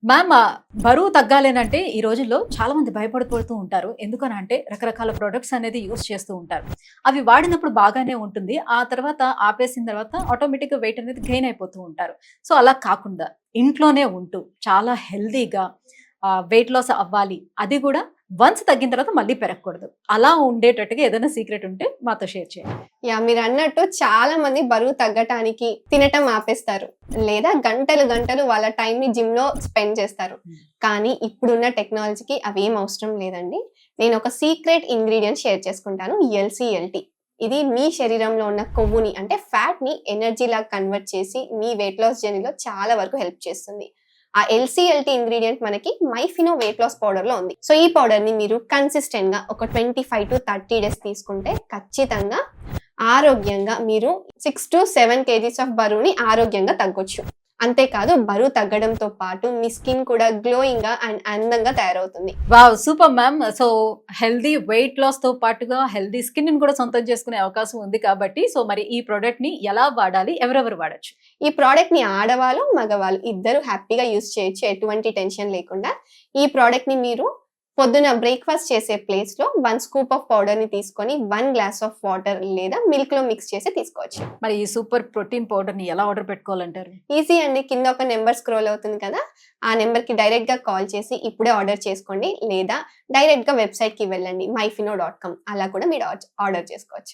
Ma'am బరువు తగ్గాలేనంటే ఈ రోజుల్లో చాలా మంది భయపడిపోతూ ఉంటారు. ఎందుకనంటే రకరకాల ప్రొడక్ట్స్ అనేది యూజ్ చేస్తూ ఉంటారు. అవి వాడినప్పుడు బాగానే ఉంటుంది. ఆ తర్వాత ఆపేసిన తర్వాత ఆటోమేటిక్‌గా వెయిట్ అనేది గెయిన్ అయిపోతూ ఉంటారు. సో, అలా కాకుండా ఇంట్లోనే ఉంటూ చాలా హెల్తీగా వెయిట్ లాస్ అవ్వాలి. అది కూడా వన్స్ తగ్గిన తర్వాత మళ్ళీ పెరగకూడదు. అలా ఉండేటట్టుగా ఏదైనా సీక్రెట్ ఉంటే మాతో షేర్ చేయండి. మీరన్నట్టు చాలా మంది బరువు తగ్గటానికి తినటం ఆపేస్తారు. లేదా గంటలు గంటలు వాళ్ళ టైంని జిమ్‌లో స్పెండ్ చేస్తారు. కానీ ఇప్పుడున్న టెక్నాలజీకి అవేం అవసరం లేదండి. నేను ఒక సీక్రెట్ ఇంగ్రీడియెంట్ షేర్ చేసుకుంటాను. ఎల్‌సీఎల్‌టీ. ఇది మీ శరీరంలో ఉన్న కొవ్వుని అంటే ఫ్యాట్‌ని ఎనర్జీలాగా కన్వర్ట్ చేసి మీ వెయిట్ లాస్ జర్నీలో చాలా వరకు హెల్ప్ చేస్తుంది. ఆ ఎల్‌సీఎల్‌టీ ఇంగ్రీడియెంట్ మనకి మైఫినో వెయిట్ లాస్ పౌడర్ లో ఉంది. సో ఈ పౌడర్ ని మీరు కన్సిస్టెంట్ గా ఒక 25 to 30 డేస్ తీసుకుంటే ఖచ్చితంగా ఆరోగ్యంగా మీరు 6 to 7 kgs ఆఫ్ బరువుని ఆరోగ్యంగా తగ్గొచ్చు. అంతేకాదు బరువు తగ్గడంతో పాటు మీ స్కిన్ కూడా గ్లోయింగ్ గా అండ్ అందంగా తయారవుతుంది. Wow! Super ma'am. So, healthy weight లాస్‌తో పాటుగా హెల్తీ స్కిన్‌ని కూడా సొంతం చేసుకునే అవకాశం ఉంది కాబట్టి, సో మరి ఈ ప్రొడక్ట్‌ని ఎలా వాడాలి? ఎవరెవరు వాడొచ్చు? ఈ ప్రోడక్ట్ ని ఆడవాళ్ళు, మగవాళ్ళు ఇద్దరు హ్యాపీగా యూజ్ చేయొచ్చు. ఎటువంటి టెన్షన్ లేకుండా. ఈ ప్రోడక్ట్ ని మీరు పొద్దున బ్రేక్‌ఫాస్ట్ చేసే ప్లేస్‌లో 1 స్కూప్ ఆఫ్ పౌడర్‌ని తీసుకొని 1 గ్లాస్ ఆఫ్ వాటర్ లేదా మిల్క్‌లో మిక్స్ చేసి తీసుకోవచ్చు. మరి ఈ సూపర్ ప్రోటీన్ పౌడర్‌ని ఎలా ఆర్డర్ పెట్టుకోవాలంటారు? ఈజీ అండి. కింద ఒక నెంబర్ స్క్రోల్ అవుతుంది కదా! ఆ నెంబర్‌కి డైరెక్ట్‌గా కాల్ చేసి ఇప్పుడే ఆర్డర్ చేసుకోండి. లేదా డైరెక్ట్‌గా వెబ్‌సైట్‌కి వెళ్ళండి myfino.com అలా కూడా మీరు ఆర్డర్ చేసుకోవచ్చు.